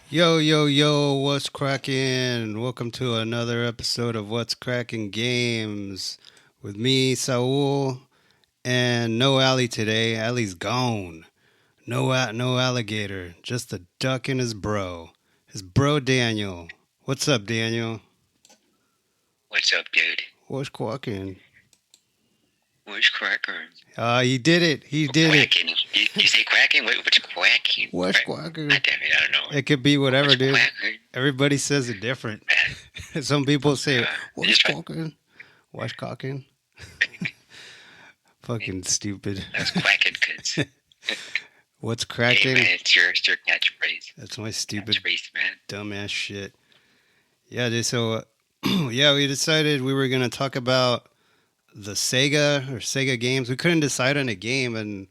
Yo, yo, yo, what's cracking? Welcome to another episode of What's Cracking Games with me, Saul, and no Ali today. Ali's gone. No alligator, just a duck and his bro. His bro Daniel. What's up, Daniel? What's up, dude? What's quacking? Where's Cracker? He did it. He Oh, did it. quacking. You say quacking? Wait, what's quacking? What's quacking? I damn it, I don't know. It could be whatever, What's dude. quacking? Everybody says it different. Man, Some people say, what's just try. quacking? What's quacking? Fucking stupid. That's quacking, kids. What's Hey, cracking? man, it's your catchphrase. That's my stupid Catchphrase, man. dumbass shit. Yeah, dude, so yeah, we decided we were gonna talk about the Sega games. We couldn't decide on a game, and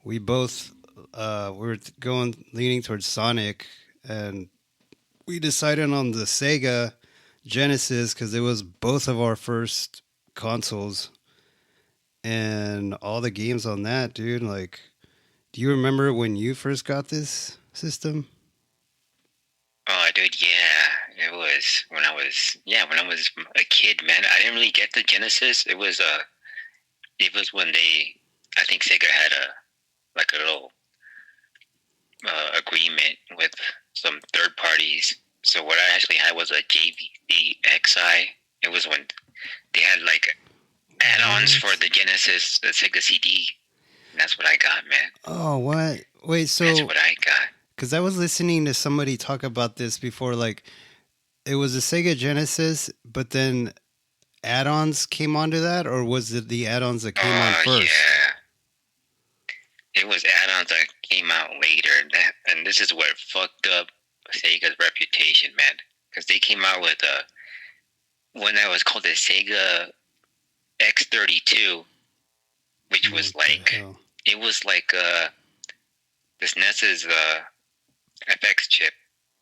we both we were going leaning towards Sonic, and we decided on the Sega Genesis because it was both of our first consoles, and all the games on that, dude. Like, do you remember when you first got this system? Oh, dude, yeah. When I was a kid, man. I didn't really get the Genesis. It was when I think Sega had a little agreement with some third parties. So what I actually had was a JVC XI. It was when they had like add-ons for the Genesis, the Sega CD. And that's what I got, man. Oh, what? Wait, That's so what I got. because I was listening to somebody talk about this before, like it was a Sega Genesis, but then add-ons came onto that, or was it the add-ons that came on first? Yeah. It was add-ons that came out later, and this is what fucked up Sega's reputation, man. Because they came out with one that was called the Sega X32, which was What the like hell? it was like this NES's FX chip,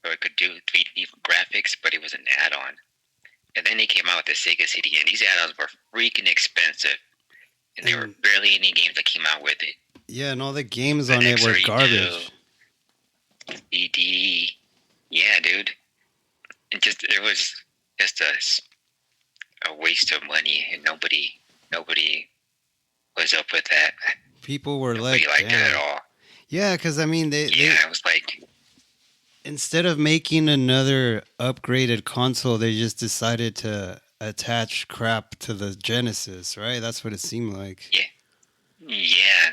so it could do 3D graphics, but it was an add-on. And then they came out with the Sega CD, and these add-ons were freaking expensive, and there were And- barely any games that came out with it. Yeah, and all the games The on it were X32. garbage. CD, yeah, dude. It was just a waste of money, and nobody was up with that. People were Nobody let liked it at down. all. Yeah, because I mean, they Yeah, it was like, instead of making another upgraded console, they just decided to attach crap to the Genesis, right? That's what it seemed like. yeah,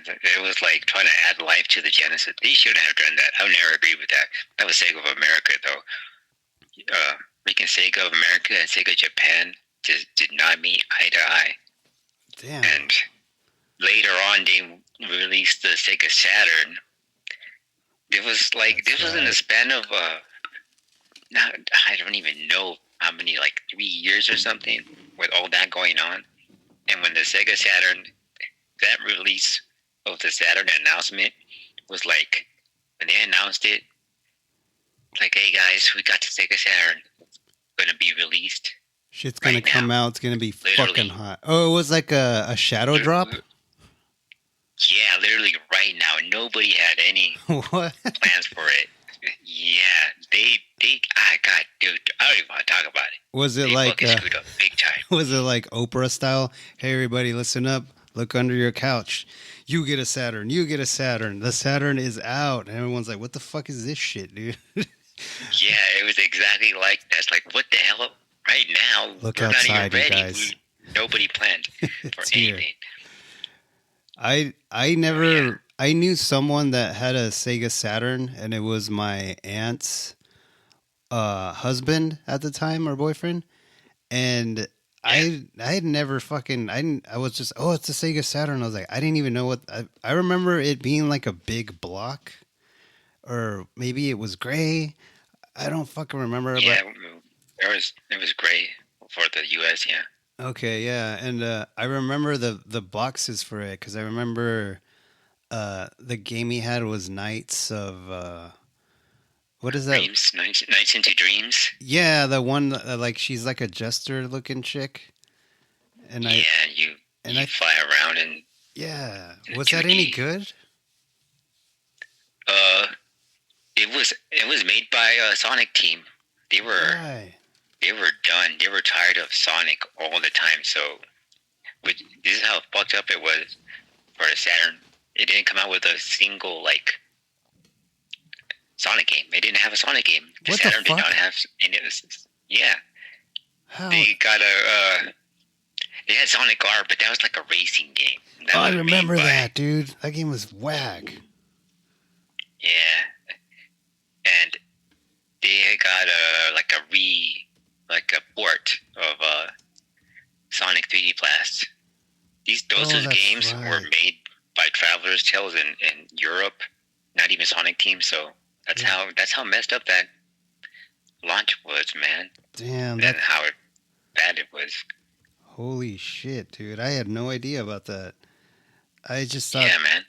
it was like trying to add life to the Genesis. They shouldn't have done that. I would never agree with that. That was Sega of America, though. Making Sega of America and Sega Japan just did not meet eye to eye. Damn. And later on, they released the Sega Saturn. It was like That's this was in right. the span of not I don't even know how many, like 3 years or something, with all that going on. And when the Sega Saturn, that release of the Saturn announcement was like when they announced it, like, hey guys, we got the Sega Saturn, it's gonna be released. Shit's gonna Right come now. out. It's gonna be Literally. fucking hot. Oh, it was like a shadow drop? Yeah, literally right now. Nobody had any What? plans for it. Yeah, dude, I don't even want to talk about it. Was it They like fucking screwed up big time. was it like Oprah style? Hey everybody, listen up. Look under your couch. You get a Saturn. You get a Saturn. The Saturn is out. And everyone's like, what the fuck is this shit, dude? Yeah, it was exactly like that. It's like, what the hell? Right now, Look we're outside, not you even ready. guys. Nobody planned for It's here. anything. I never Yeah. I knew someone that had a Sega Saturn, and it was my aunt's husband at the time, or boyfriend. And I had never fucking I was just, oh, it's a Sega Saturn. I was like, I didn't even know what I remember it being like a big block, or maybe it was gray. I don't fucking remember. Yeah, it was great for the U.S. Yeah, But okay, yeah, and I remember the boxes for it because I remember the game he had was Knights of what is that? Nights into Dreams. Yeah, the one like she's like a jester looking chick, and Yeah, I you and you I fly around and yeah, in was that any 2D. good? Uh, it was made by Sonic Team. They were Why? they were done. They were tired of Sonic all the time. So, this is how fucked up it was for the Saturn. It didn't come out with a single like Sonic game. They didn't have a Sonic game. The What Saturn the fuck? did not have, and it was How? They got a. They had Sonic R, but that was like a racing game. That I was remember made by- that, dude. That game was whack. Yeah, and they got a port of Sonic 3D Blast. Those Oh, that's games right. were made by Traveler's Tales in Europe, not even Sonic Team. So that's how messed up that launch was, man. Damn, And how bad it was. holy shit, dude. I had no idea about that. I just thought. Yeah, man.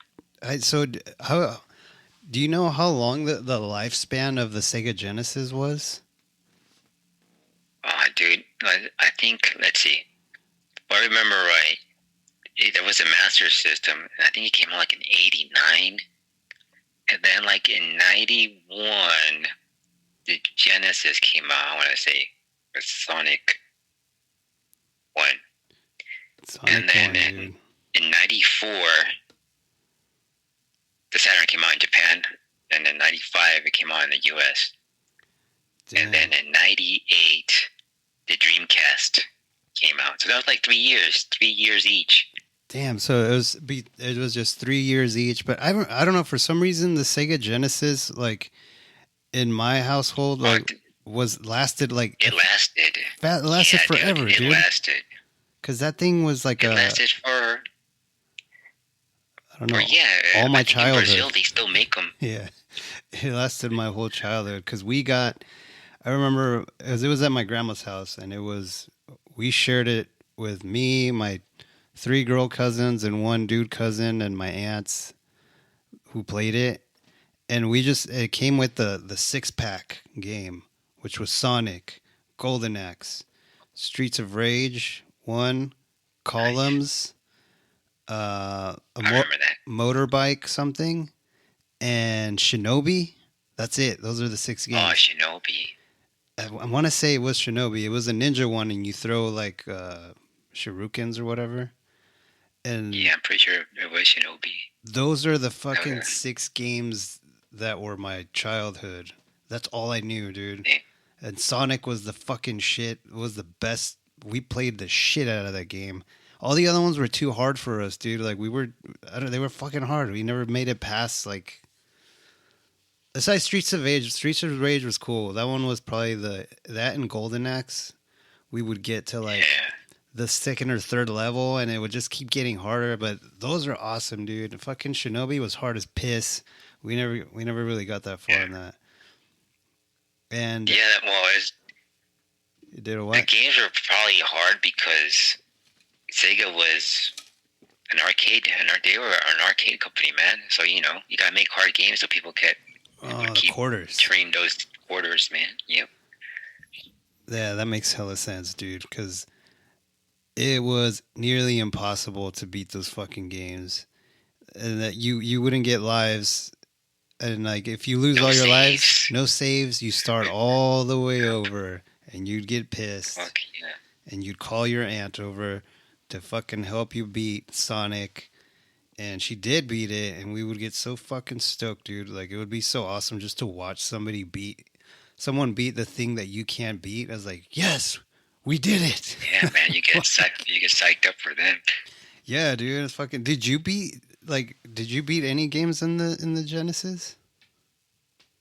How do you know how long the lifespan of the Sega Genesis was? Oh, dude, I think, let's see. If I remember right, there was a Master System, and I think it came out like in 89. And then like in 91, the Genesis came out, I want to say, with Sonic 1. Sonic And then 1, dude. in 94, the Saturn came out in Japan. And then 95, it came out in the US. Damn. And then in 98, the Dreamcast came out. So that was like 3 years each. Damn, so it was just 3 years each. But I don't know, for some reason the Sega Genesis, like in my household, like lasted like It lasted. it lasted Yeah, forever, It dude. lasted. Because that thing was like It lasted for. I don't know. All my I think childhood. In Brazil, they still make them. Yeah, it lasted my whole childhood because I remember as it was at my grandma's house, and we shared it with me, my 3 girl cousins, and 1 dude cousin, and my aunts who played it, and it came with the 6-pack game, which was Sonic, Golden Axe, Streets of Rage 1, Columns, I remember that. motorbike something, and Shinobi. That's it. Those are the 6 games. Oh, Shinobi. I want to say it was Shinobi. It was a ninja one, and you throw like shurikens or whatever. And Yeah, I'm pretty sure it was Shinobi. those are the fucking 6 games that were my childhood. That's all I knew, dude. Yeah. And Sonic was the fucking shit. It was the best. We played the shit out of that game. All the other ones were too hard for us, dude. Like they were fucking hard. We never made it past like. Besides Streets of Rage was cool. That one was probably that and Golden Axe. We would get to like the 2nd or 3rd level, and it would just keep getting harder. But those are awesome, dude. Fucking Shinobi was hard as piss. We never really got that far in that. And it did a the what? games were probably hard because Sega was an arcade, they were an arcade company, man. So you gotta make hard games so people The keep quarters. turning those quarters, man. Yep. Yeah, that makes hella sense, dude. Because it was nearly impossible to beat those fucking games, and that you wouldn't get lives. And like if you lose all your lives, no saves, you start all the way over, and you'd get pissed. Fuck yeah. And you'd call your aunt over to fucking help you beat Sonic. And she did beat it, and we would get so fucking stoked, dude. Like, it would be so awesome just to watch someone beat the thing that you can't beat. I was like, yes, we did it. Yeah, man, you get psyched up for them. Yeah, dude, it's fucking. Did you beat any games in the Genesis?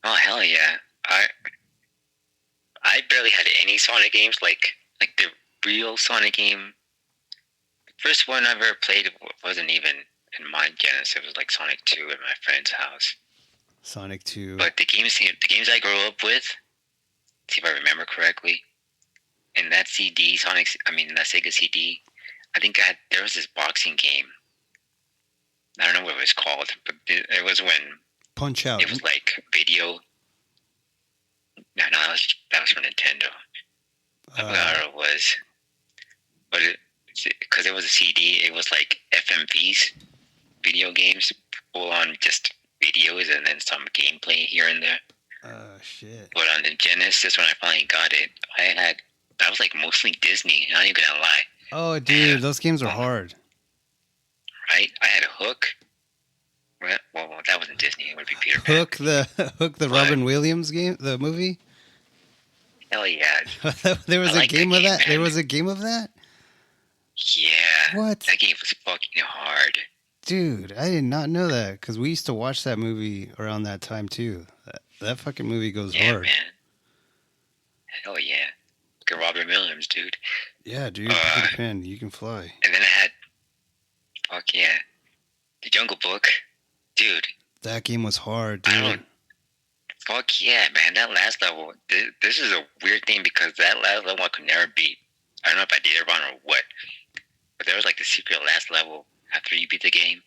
Oh hell yeah! I barely had any Sonic games, like the real Sonic game. The first one I ever played wasn't even in my Genesis. It was like Sonic 2 at my friend's house. Sonic 2. But the games I grew up with, see if I remember correctly, in that that Sega CD, I think there was this boxing game. I don't know what it was called, but it was when Punch Out. it was like video. No, that was from Nintendo. I forgot what it was. But because it was a CD, it was like FMVs, video games, full on just videos, and then some gameplay here and there. Shit. But on the Genesis, when I finally got it, I was like mostly Disney. Not even gonna lie. Oh, dude, those games are hard. Right? I had Hook. Well, that wasn't Disney. It would be Peter Pan. Hook the Robin Williams game, the movie. Hell yeah! There was a game of that. Man. There was a game of that. Yeah. What? That game was fucking hard. Dude, I did not know that because we used to watch that movie around that time too. That fucking movie goes hard. Man. Hell yeah. Good Robin Williams, dude. Yeah, dude. Peter Pan, you can fly. And then I had, fuck yeah, The Jungle Book, dude. That game was hard, dude. Fuck yeah, man. That last level, this is a weird thing because that last level I could never beat. I don't know if I did it wrong or what, but there was like the secret last level after you beat the game,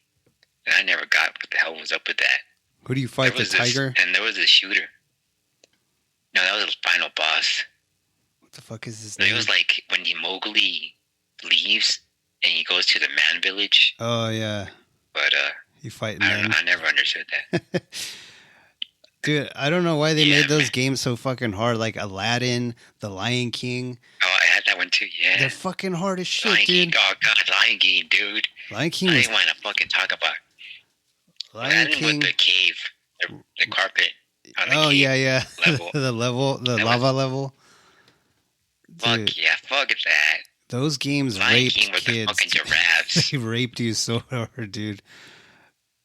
and I never got what the hell was up with that. Who do you fight, the tiger? And there was a shooter. No, that was the final boss. What the fuck is his name? It was like when Mowgli leaves and he goes to the man village. Oh, yeah. But, you fight men. I never understood that. Dude, I don't know why they made those games so fucking hard. Like Aladdin, The Lion King. Oh, I had that one too, yeah. They're fucking hard as shit, Lion dude. King, oh, God, Lion King, dude. Lion King I didn't want to fucking talk about Lion King. With the cave, the carpet. Oh, yeah. Level. The lava level. Fuck yeah, fuck that. Those games Lion raped King with kids. The fucking giraffes. They raped you so hard, dude.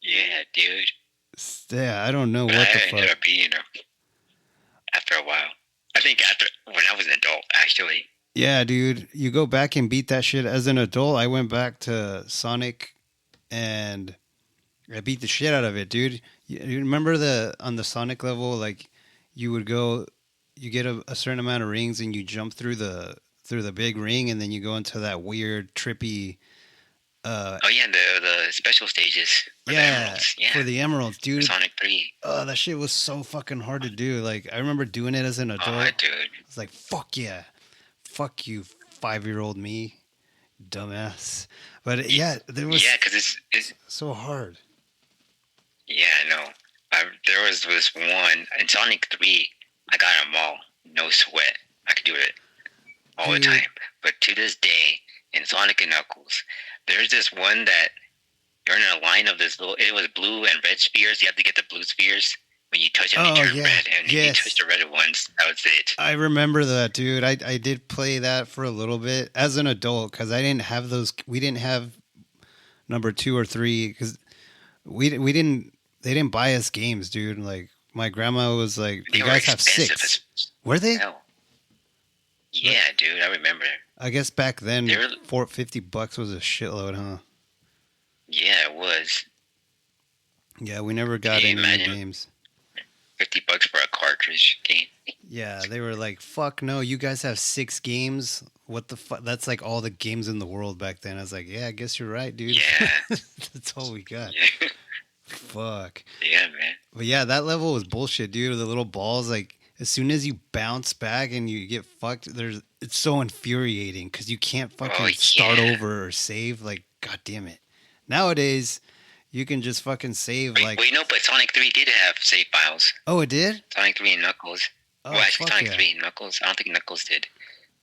Yeah, dude. Yeah, I don't know what the fuck. I ended up beating her after a while. I think when I was an adult, actually. Yeah, dude. You go back and beat that shit. As an adult, I went back to Sonic and I beat the shit out of it, dude. You remember on the Sonic level, like you would go, you get a certain amount of rings and you jump through the big ring and then you go into that weird trippy. Oh yeah, the special stages. For the emeralds, dude. For Sonic 3. Oh, that shit was so fucking hard to do. Like I remember doing it as an adult. Oh, dude. It's like fuck yeah, fuck you, 5-year-old me, dumbass. But yeah, there was because it's so hard. Yeah, I know. There was this one in Sonic 3. I got them all, no sweat. I could do it all the time. But to this day, in Sonic and Knuckles, there's this one that you're in a line of this little. It was blue and red spheres. You have to get the blue spheres. When you touch them, they turn red. And you touch the red ones, that was it. I remember that, dude. I did play that for a little bit as an adult because I didn't have those. We didn't have number 2 or 3 because we didn't. They didn't buy us games, dude. Like my grandma was like, "You guys have 6." Were they? Hell. Yeah, dude. I remember. I guess back then, $50 was a shitload, huh? Yeah, it was. Yeah, we never got any games. $50 for a cartridge game. Yeah, they were like, "Fuck no, you guys have 6 games. What the fuck? That's like all the games in the world back then." I was like, "Yeah, I guess you're right, dude." Yeah, that's all we got. Yeah. Fuck. Yeah, man. But yeah, that level was bullshit, dude. The little balls, like as soon as you bounce back and you get fucked, it's so infuriating because you can't fucking start over or save. Like, god damn it. Nowadays, you can just fucking save. Wait, no, but Sonic 3 did have save files. Oh, it did? Sonic 3 and Knuckles. Oh, well, actually, Sonic 3 and Knuckles. I don't think Knuckles did.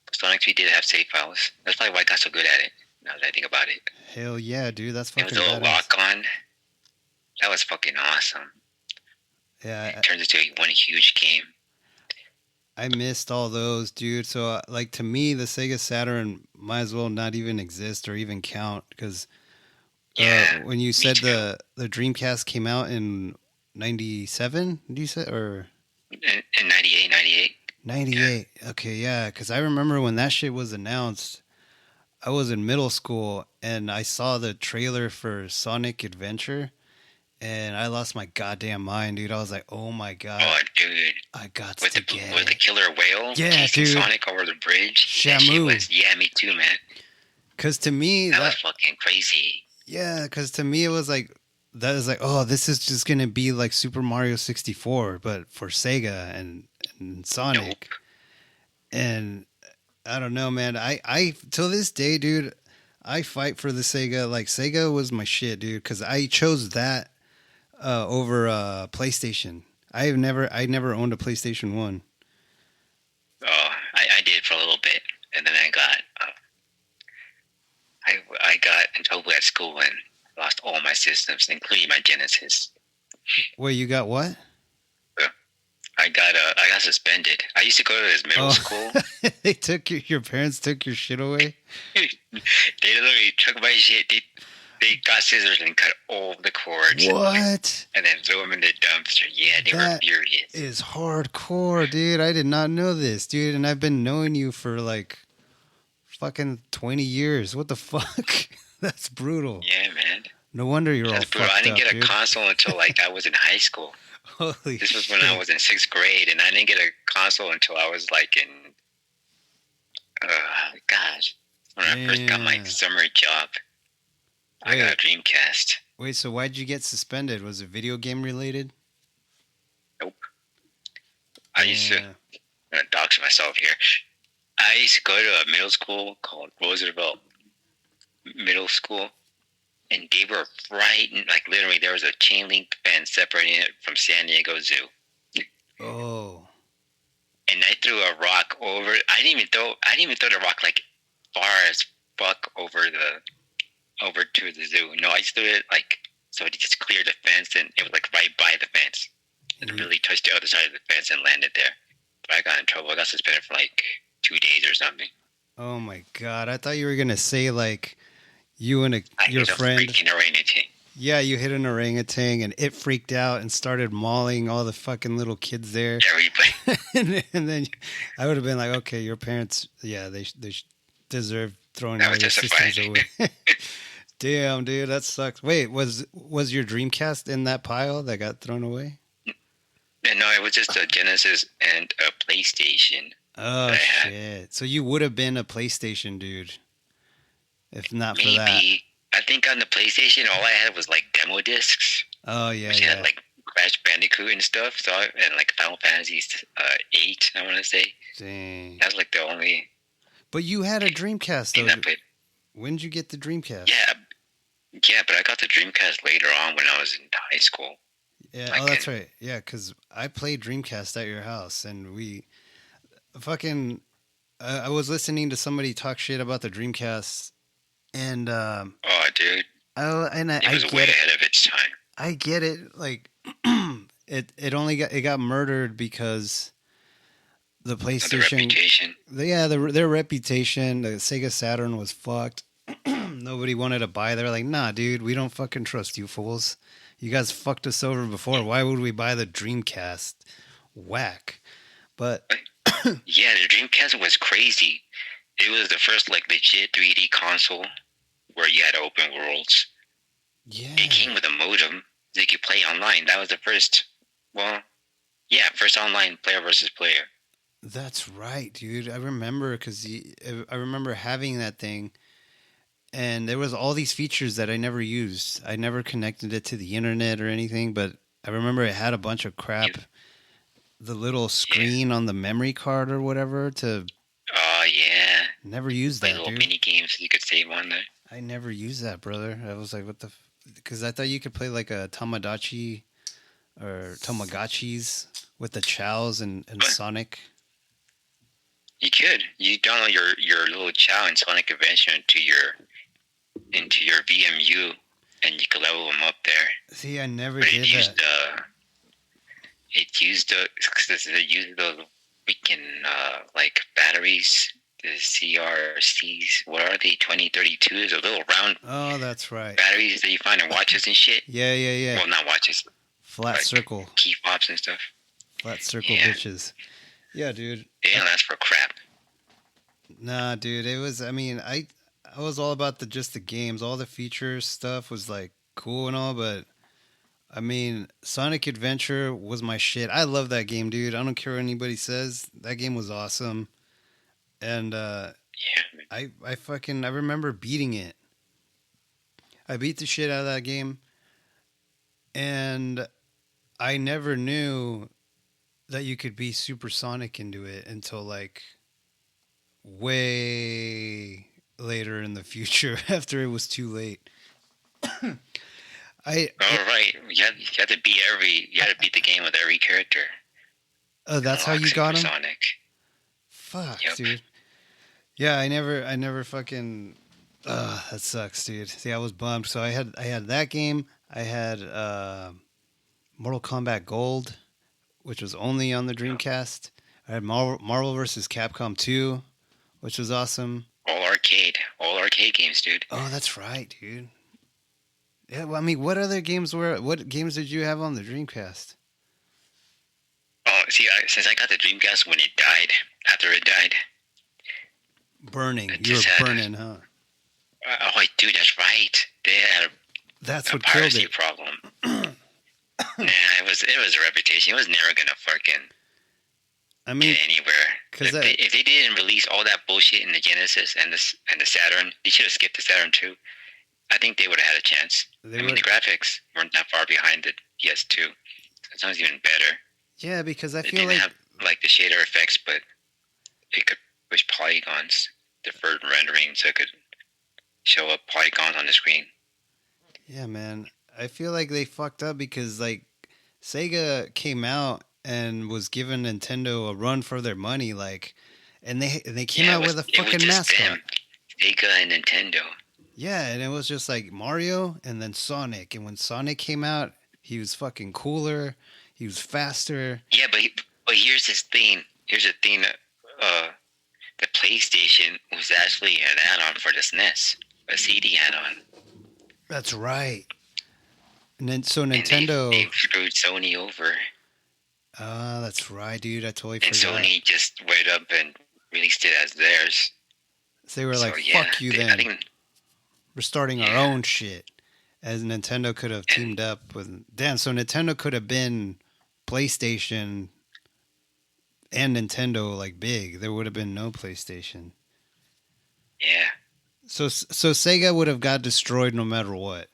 But Sonic 3 did have save files. That's probably why I got so good at it. Now that I think about it. Hell yeah, dude. That's fucking. It was a little lock on. That was fucking awesome. Yeah. It turns into one huge game. I missed all those, dude. So, like, to me, the Sega Saturn might as well not even exist or even count because when you said the Dreamcast came out in 97, did you say? Or in 98. 98. Yeah. Okay, yeah. Because I remember when that shit was announced, I was in middle school and I saw the trailer for Sonic Adventure. And I lost my goddamn mind, dude. I was like, "Oh my god!" Oh, dude! I got with to get it. With the killer whale, yeah, dude. Sonic over the bridge. Shamu. Yeah, me too, man. Because to me, that was fucking crazy. Yeah, because to me it was like oh, this is just gonna be like Super Mario 64, but for Sega and Sonic. Nope. And I don't know, man. I till this day, dude, I fight for the Sega. Like Sega was my shit, dude, because I chose that over PlayStation. I never owned a PlayStation 1. Oh, I did for a little bit, and then I got in trouble at school and lost all my systems, including my Genesis. Wait, you got what? I got suspended. I used to go to this middle school. They took your parents took your shit away? They literally took my shit. They got scissors and cut all the cords. What? And then threw them in the dumpster. Yeah, they were furious. Is hardcore, dude. I did not know this, dude. And I've been knowing you for like fucking 20 years. What the fuck? That's brutal. Yeah, man. No wonder you're That's all brutal. fucked I didn't get a dude. console until like I was in high school. Holy This was shit. when I was in 6th grade, and I didn't get a console until I was like in, gosh, when I first got my summer job. I got a Dreamcast. Wait, so why'd you get suspended? Was it video game related? Nope. I used to, I'm going to dox myself here. I used to go to a middle school called Roosevelt Middle School, and they were right, like literally there was a chain link fence separating it from San Diego Zoo. Oh. And I threw a rock over. I didn't even throw the rock like far as fuck over to the zoo. No, I just threw it like so it just cleared the fence, and it was like right by the fence. It really touched the other side of the fence and landed there. But I got in trouble. I got suspended for like 2 days or something. Oh my god! I thought you were gonna say like you and your friend. Freaking orangutan. Yeah, you hit an orangutan and it freaked out and started mauling all the fucking little kids there. Everybody. and then I would have been like, okay, your parents, yeah, they deserve throwing all your systems away. Damn, dude, that sucks. Wait, was your Dreamcast in that pile that got thrown away? No, it was just a Genesis and a PlayStation. Oh shit! So you would have been a PlayStation dude, if not for that. Maybe. I think on the PlayStation, all I had was like demo discs. Oh yeah, which had like Crash Bandicoot and stuff. So and like Final Fantasy 8, I want to say. Dang. That's like the only. But you had a Dreamcast though. When did you get the Dreamcast? Yeah, but I got the Dreamcast later on when I was in high school. Yeah, like, oh, that's right. Yeah, because I played Dreamcast at your house, and we fucking. I was listening to somebody talk shit about the Dreamcast, and oh, dude, it was way ahead of its time. I get it. Like, it got murdered because the PlayStation, the reputation. Their reputation. The Sega Saturn was fucked. Nobody wanted to buy. They're like, nah, dude, we don't fucking trust you fools. You guys fucked us over before. Why would we buy the Dreamcast? Whack. But yeah, the Dreamcast was crazy. It was the first like legit 3D console where you had open worlds. Yeah. It came with a modem that you could play online. That was the first. Well, yeah, first online player versus player. That's right, dude. I remember because I remember having that thing. And there was all these features that I never used. I never connected it to the internet or anything, but I remember it had a bunch of crap. The little screen on the memory card or whatever to... Oh, yeah. Never used that, little mini games you could save on there. I never used that, brother. I was like, what the... Because I thought you could play like a Tamagotchi or Tamagotchis with the Chows and Sonic. You could. You download your little Chow and Sonic Adventure into your VMU, and you could level them up there. See, I never did that. It used those freaking like batteries, the CRCs. What are they? 2032s, a little round. Oh, that's right. Batteries that you find in watches and shit. Yeah. Well, not watches. Flat like circle. Key fobs and stuff. Flat circle bitches. Yeah, dude. They don't last for crap. Nah, dude. It was. I mean, I was all about just the games. All the features stuff was like cool and all, but I mean, Sonic Adventure was my shit. I love that game, dude. I don't care what anybody says. That game was awesome. And I remember beating it. I beat the shit out of that game. And I never knew that you could be supersonic into it until like way later in the future after it was too late. Oh right, you had to beat the game with every character. Oh, that's how you Unlocks it got for him. Sonic. Fuck, Yep. dude. Yeah, I never fucking. That sucks, dude. See, I was bummed. So I had that game. I had Mortal Kombat Gold, which was only on the Dreamcast. I had Marvel vs. Capcom 2, which was awesome. All arcade games, dude. Oh, that's right, dude. Yeah, well, I mean, what other games were? What games did you have on the Dreamcast? Oh, see, since I got the Dreamcast when it died, after it died, I Burning. You were just had. burning, huh? Oh, dude, that's right. They had That's a what killed piracy it. problem. Nah, it was a reputation. It was never gonna fucking I mean, get anywhere. If they didn't release all that bullshit in the Genesis and the Saturn, they should have skipped the Saturn too. I think they would have had a chance. I mean, the graphics weren't that far behind the PS2. So it sounds even better. yeah, because I It feel didn't like have like the shader effects, but it could push polygons, deferred rendering, so it could show up polygons on the screen. yeah, man. I feel like they fucked up because like Sega came out and was giving Nintendo a run for their money, like, and they came out with a fucking mascot. Them, Sega and Nintendo. Yeah, and it was just like Mario and then Sonic, and when Sonic came out, he was fucking cooler, he was faster. Yeah, but here's this thing. Here's the thing that the PlayStation was actually an add-on for the SNES, a CD add-on. That's right. And then so Nintendo, and they screwed Sony over. That's right, dude. I totally and forgot. And Sony just went up and released it as theirs. So they were like, "Fuck you!" Then we're starting our own shit. As Nintendo could have teamed up with damn. So Nintendo could have been PlayStation and Nintendo like big. There would have been no PlayStation. Yeah. So Sega would have got destroyed no matter what.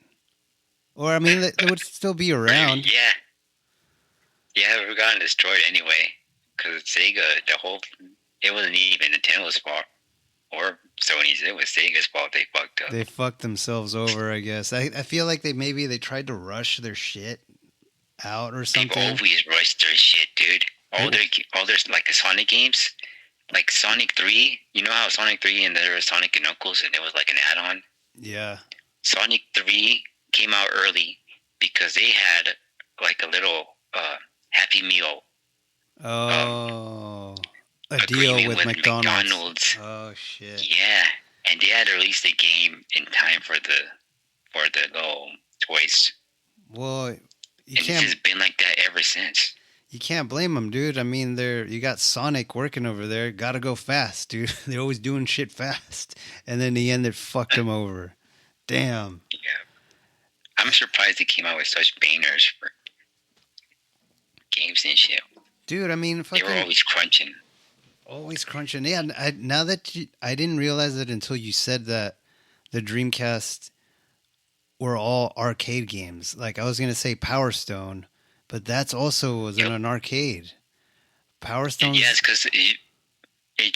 Or I mean, they would still be around. Yeah. Yeah, we got destroyed anyway. Because Sega, it wasn't even Nintendo's fault or Sony's. It was Sega's fault. They fucked up. They fucked themselves over, I guess. I feel like they tried to rush their shit out or something. They always rush their shit, dude. All their like the Sonic games, like Sonic 3. You know how Sonic 3 and there was Sonic and Knuckles and it was like an add-on? Yeah. Sonic 3 came out early because they had like a little Happy Meal. Oh. A deal with McDonald's. Oh shit. Yeah. And they had to release the game in time for the little toys. Well, this has been like that ever since. You can't blame them, dude. I mean, you got Sonic working over there. Got to go fast, dude. They're always doing shit fast, and then in the end, they fucked them over. Damn. Yeah. I'm surprised they came out with such bangers for games and shit. Dude, I mean, they were always crunching. Always crunching. Yeah. Now that I didn't realize it until you said that the Dreamcast were all arcade games. Like I was gonna say Power Stone. But that's also was in an arcade. Power Stone. Yes, because it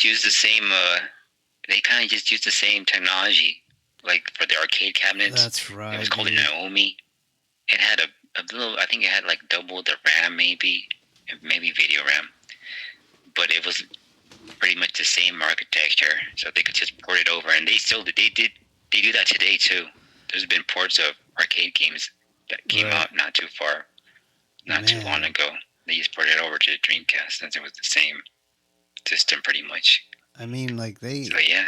used the same. They kind of just used the same technology, like for the arcade cabinets. That's right. It was called a Naomi. It had a little. I think it had like double the RAM, maybe video RAM. But it was pretty much the same architecture, so they could just port it over. And they do that today too. There's been ports of arcade games that came out not too long ago. They just ported it over to the Dreamcast since it was the same system pretty much. I mean, like So yeah.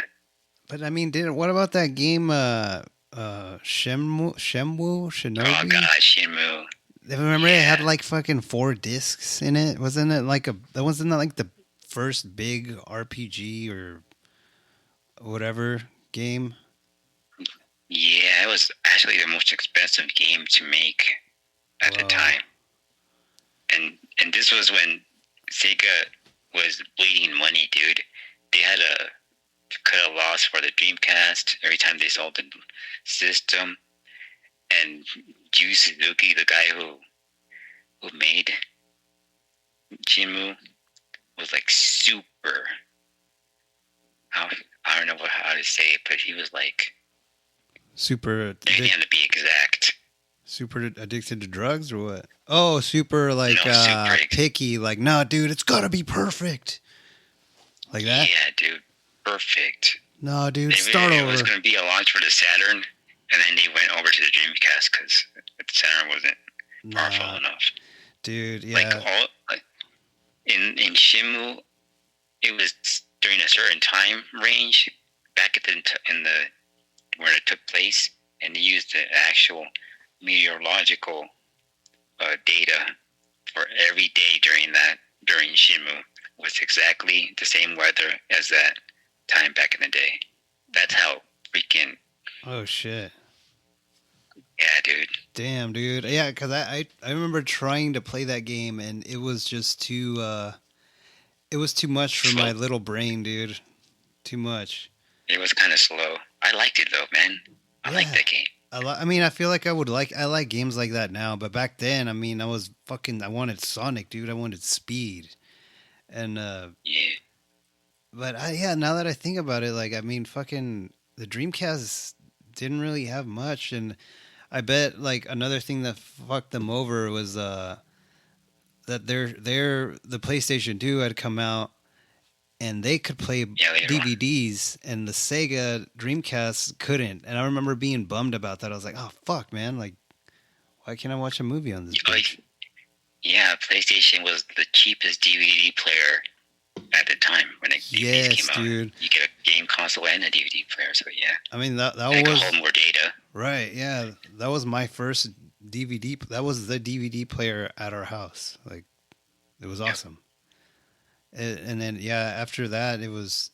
But I mean, what about that game Shenmue? Shinobi? Oh god, Shenmue. Remember it had like fucking 4 discs in it? Wasn't it like the first big RPG or whatever game? Yeah, it was actually the most expensive game to make at the time. And this was when Sega was bleeding money, dude. They had to cut a loss for the Dreamcast every time they sold the system. And Yu Suzuki, the guy who made Shenmue, was like super. I don't know how to say it, but he was like super. He had to be exact. Super addicted to drugs or what? Oh, super like No, super. picky. Like, no, dude, it's gotta be perfect. Like that? Yeah, dude, perfect. No, dude, start It was over. going to be a launch for the Saturn, and then they went over to the Dreamcast because the Saturn wasn't powerful Nah, enough. dude, Like yeah. all in Shimu, it was during a certain time range back at in the where it took place, and they used the actual meteorological data for every day during Shimu was exactly the same weather as that time back in the day. That's how freaking Oh shit. yeah, dude. Damn, dude. Yeah, because I remember trying to play that game and it was just too it was too much for Slow. my little brain, dude. Too much. It was kind of slow. I liked it though, man. I Yeah. liked that game. I mean, I feel like I like games like that now, but back then, I mean, I was fucking I wanted Sonic, dude. I wanted speed. And Yeah, but yeah, now that I think about it, like I mean, fucking the Dreamcast didn't really have much and I bet like another thing that fucked them over was that the PlayStation 2 had come out and they could play yeah, later on. DVDs and the Sega Dreamcast couldn't. And I remember being bummed about that. I was like, "Oh fuck, man, like why can't I watch a movie on this bitch?" Yeah, PlayStation was the cheapest DVD player at the time when the DVDs Yes, came out. dude. You get a game console and a DVD player, so yeah, I mean that I could was hold more data. right. Yeah, that was my first DVD. That was the DVD player at our house. Like it was Yep. awesome. And then yeah, after that it was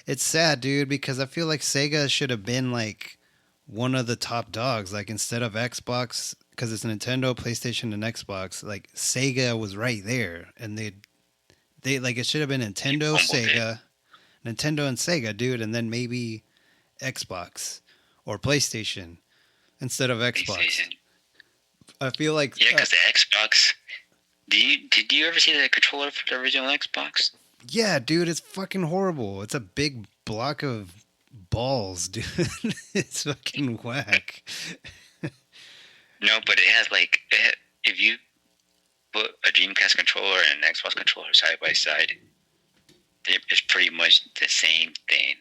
it's sad, dude, because I feel like Sega should have been like one of the top dogs. Like instead of Xbox, because it's Nintendo, PlayStation, and Xbox. Like Sega was right there, and they like it should have been You Nintendo, fumbled it. Nintendo and Sega, dude, and then maybe Xbox or PlayStation instead of Xbox. PlayStation. I feel like Yeah, because the Xbox. Did you ever see the controller for the original Xbox? yeah, dude, it's fucking horrible. It's a big block of balls, dude. It's fucking whack. No, but it has if you put a Dreamcast controller and an Xbox controller side by side, it's pretty much the same thing,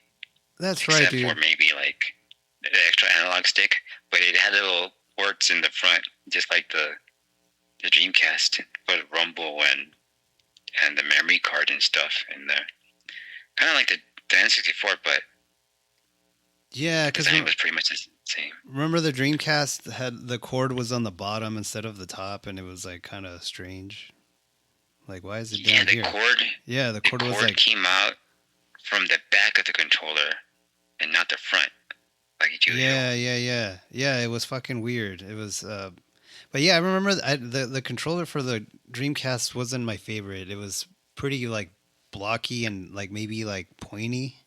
That's right, except dude. for maybe like the extra analog stick. But it had little ports in the front, just like the Dreamcast, for rumble and the memory card and stuff in there. Kind of like the N64, but Yeah, the because design was pretty much the same. remember the Dreamcast had the cord was on the bottom instead of the top, and it was like kind of strange. Like, why is it Yeah, down here? Yeah, the the cord was cord like, came out from the back of the controller and not the front, like it usually. yeah. It was fucking weird. It was, but yeah, I remember the controller for the Dreamcast wasn't my favorite. It was pretty like blocky and like maybe like pointy.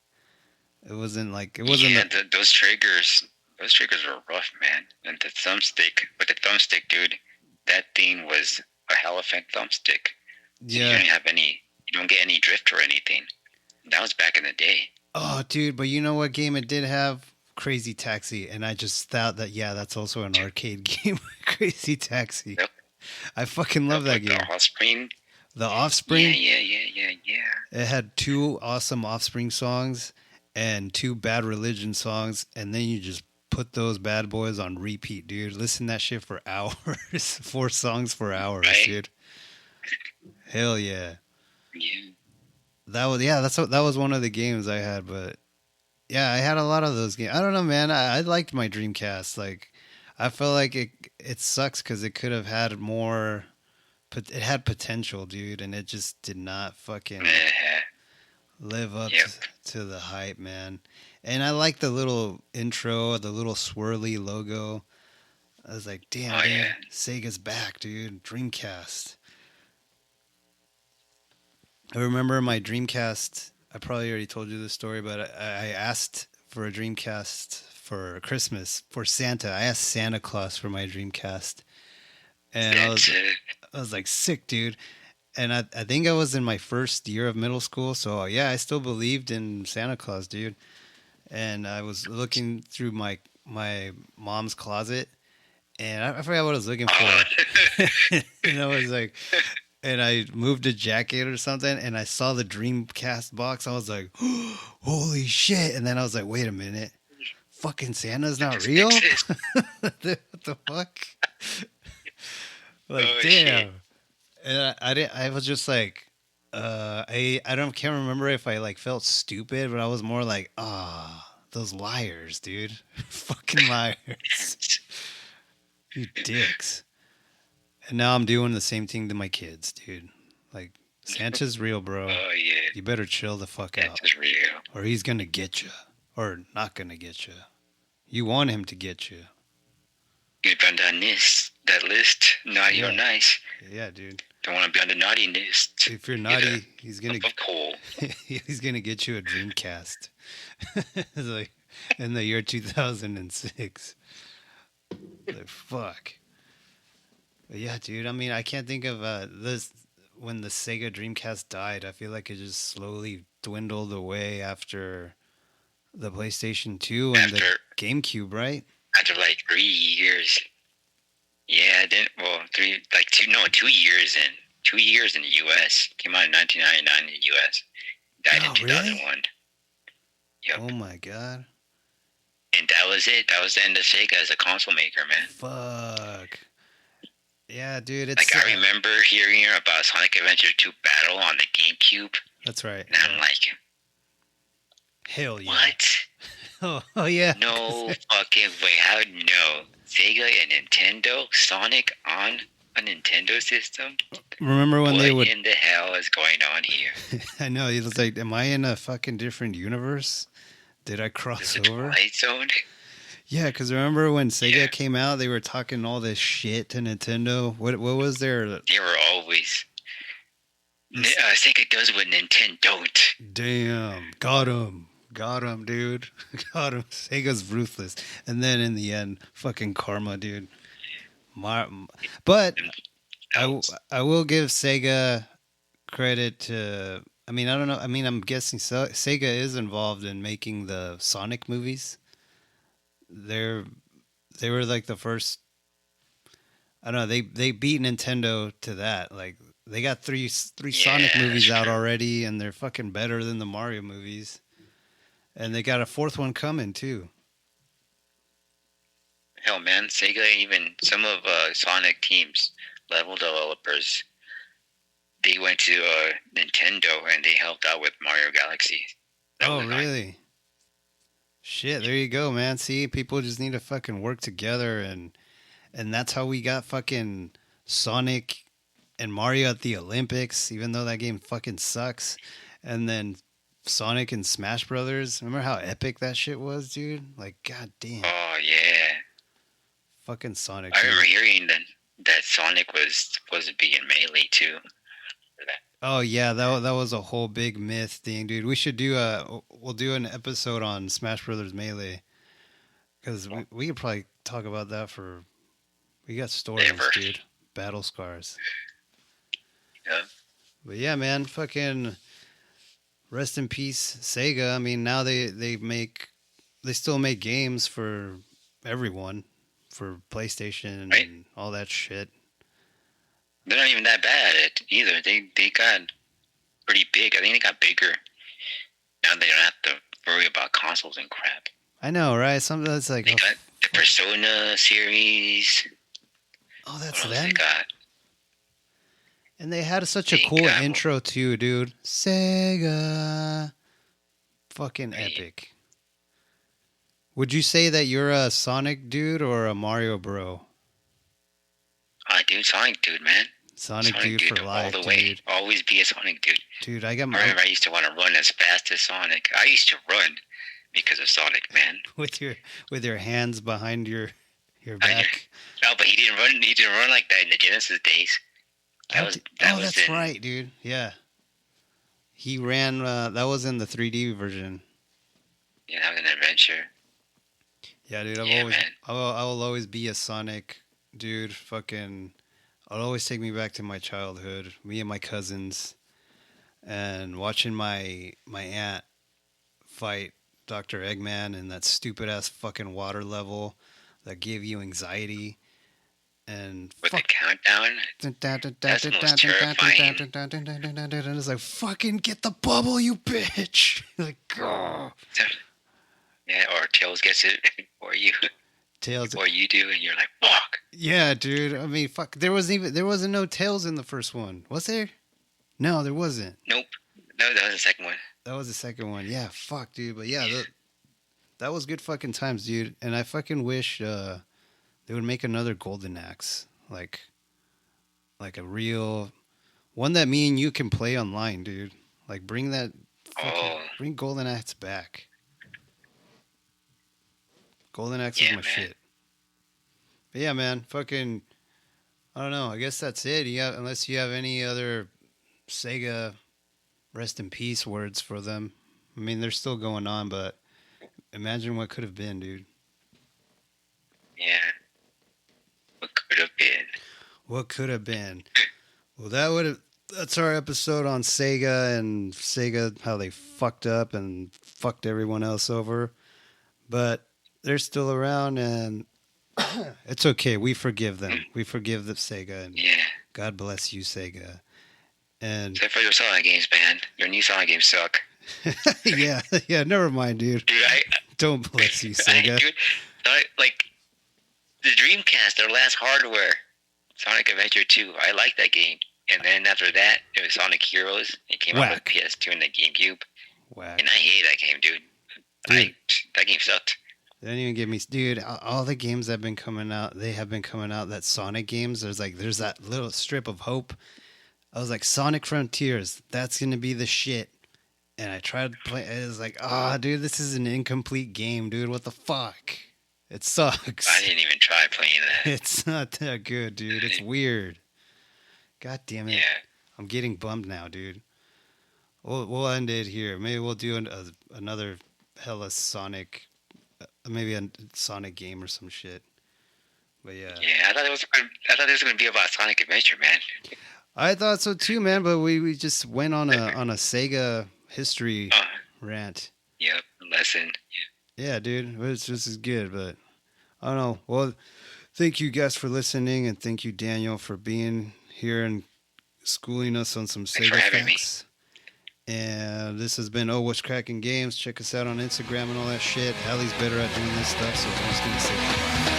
It wasn't. Yeah, those triggers were rough, man. And the thumbstick, with the thumbstick, dude, that thing was a hell of a thumbstick. So Yeah. you don't get any drift or anything. That was back in the day. Oh, dude, but you know what game it did have? Crazy Taxi, and I just thought that yeah, that's also an arcade game. Crazy Taxi. Yep. I fucking love that With game. the Offspring. The Offspring. Yeah. It had two awesome Offspring songs and two Bad Religion songs, and then you just put those bad boys on repeat, dude. Listen to that shit for hours. 4 songs for hours, Right? dude. Hell yeah. Yeah. That was one of the games I had, but yeah, I had a lot of those games. I don't know, man. I liked my Dreamcast. Like, I felt like it sucks because it could have had more. But it had potential, dude, and it just did not fucking Yeah. live up Yep. to the hype, man. And I like the little intro, the little swirly logo. I was like, damn, Oh, dude, yeah. Sega's back, dude. Dreamcast. I remember my Dreamcast. I probably already told you this story, but I asked for a Dreamcast for Christmas for Santa. I asked Santa Claus for my Dreamcast, and That's it. I was like, sick, dude. And I think I was in my first year of middle school, so yeah, I still believed in Santa Claus, dude. And I was looking through my mom's closet, and I forgot what I was looking Oh, for. And I was like, and I moved a jacket or something, and I saw the Dreamcast box. I was like, holy shit! And then I was like, wait a minute, fucking Santa's not this real. exists. What the fuck? Like, Oh shit. damn. And I didn't. I was just like, I don't can't remember if I like felt stupid, but I was more like, those liars, dude, fucking liars, you dicks. And now I'm doing the same thing to my kids, dude. Like, Santa's real, bro. Oh yeah. You better chill the fuck out, That's just real. or he's gonna get you, or not gonna get you. You want him to get you. You'd be on that list. Naughty or Yeah. nice. Yeah, dude. Don't want to be on the naughty list. If you're naughty, he's gonna Of coal. he's gonna get you a Dreamcast. Like in the year 2006. Like fuck. But yeah, dude. I mean, I can't think of this when the Sega Dreamcast died. I feel like it just slowly dwindled away after the PlayStation 2 and the After GameCube, right? after like 3 years. Yeah, then well, 2 years in 2 years in the U.S. Came out in 1999 in the U.S. Died in Oh, really? 2001. Yep. Oh my god. And that was it. That was the end of Sega as a console maker, man. Fuck. Yeah, dude. It's Like I remember hearing about Sonic Adventure 2 Battle on the GameCube, That's right. and I'm like, Hell yeah. what? Oh yeah. No fucking way. How no? Sega and Nintendo Sonic on a Nintendo system? Remember when What they would? in the hell is going on here? I know. It was like, am I in a fucking different universe? Did I Is cross it over? Twilight Zone? Yeah, because remember when Sega Yeah. came out, they were talking all this shit to Nintendo. What was their They were always. Sega does what Nintendo don't. damn? Got him, dude. Got him. Sega's ruthless. And then in the end, fucking karma, dude. But I will give Sega credit to. I mean, I don't know. I mean, I'm guessing Sega is involved in making the Sonic movies. They're they were like the first. I don't know. They beat Nintendo to that. Like they got three Sonic Yeah, movies that's out true. already, and they're fucking better than the Mario movies. And they got a fourth one coming too. Hell, man, Sega even some of Sonic teams, level developers, they went to Nintendo and they helped out with Mario Galaxy. That Oh, was nice. really? Shit, there you go, man. See, people just need to fucking work together, and that's how we got fucking Sonic and Mario at the Olympics, even though that game fucking sucks. And then Sonic and Smash Brothers. Remember how epic that shit was, dude? Like, god damn, Oh yeah, fucking Sonic. I dude. remember hearing that Sonic was supposed to be in Melee too. Oh yeah, that was a whole big myth thing, dude. We should we'll do an episode on Smash Brothers Melee because we could probably talk about that for. We got stories, Ever. dude. Battle scars. Yeah. But yeah, man, fucking rest in peace, Sega. I mean, now they still make games for everyone, for PlayStation Right. and all that shit. They're not even that bad at it either. They got pretty big. I think they got bigger. Now they don't have to worry about consoles and crap. I know, right? Something that's like, They got the Persona series. oh, that's What else they them. got? And they had such a They cool got- intro too, dude. Sega, fucking Right. epic. Would you say that you're a Sonic dude or a Mario bro? Dude, Sonic dude, man. Sonic dude for life, all the way. dude. Always be a Sonic dude. Dude, I got I my remember I used to want to run as fast as Sonic. I used to run because of Sonic, man. with your hands behind your I- back. No, but he didn't run. He didn't run like that in the Genesis days. That was That's in- right, dude. Yeah, he ran. That was in the 3D version. Yeah, that was an adventure. Yeah, dude. Yeah, man. I will always be a Sonic dude. Fucking, it'll always take me back to my childhood. Me and my cousins, and watching my aunt fight Dr. Eggman in that stupid ass fucking water level that gave you anxiety. and With the fuck. countdown, that's the most terrifying. And it's like, fucking get the bubble, you bitch. Like, oh. Yeah, or Tails gets it for you. Tails. Or you do, and you're like, fuck. Yeah, dude. I mean, fuck. There wasn't no Tails in the first one, was there? No, there wasn't. Nope. No, that was the second one. That was the second one. Yeah, fuck, dude. But yeah, that was good fucking times, dude. And I fucking wish they would make another Golden Axe, like a real one that me and you can play online, dude. Like bring that, bring Golden Axe back. Golden Axe is my shit. But yeah, man, fucking, I don't know. I guess that's it. Unless you have any other Sega rest in peace words for them. I mean, they're still going on, but imagine what could have been, dude. Yeah. What could have been? What could have been? Well, that's our episode on Sega and Sega, how they fucked up and fucked everyone else over. But they're still around, and it's okay. We forgive them. We forgive the Sega, and God bless you, Sega. And except for your Sonic games, man. Your new Sonic games suck. yeah, never mind, dude. Don't bless you, Sega. Like, the Dreamcast, their last hardware, Sonic Adventure 2, I like that game. And then after that, it was Sonic Heroes. It came out with PS2 and the GameCube. Whack. And I hate that game, dude. That game sucked. They didn't even give me, dude. All the games that have been coming out, that Sonic games. There's that little strip of hope. I was like, Sonic Frontiers, that's gonna be the shit. And I tried to play. It was like, dude, this is an incomplete game, dude. What the fuck? It sucks. I didn't even try playing that. It's not that good, dude. It's weird. God damn it. Yeah. I'm getting bummed now, dude. We'll end it here. Maybe we'll do another hella Sonic, maybe a Sonic game or some shit. But yeah. Yeah, I thought it was going to be about Sonic Adventure, man. I thought so too, man. But we just went on a Sega history rant. Yep, lesson. Yeah, dude. This is good, but I don't know. Well, thank you guys for listening, and thank you, Daniel, for being here and schooling us on some Sega facts. And this has been What's Cracking Games. Check us out on Instagram and all that shit. Allie's better at doing this stuff, so I'm just gonna say goodbye.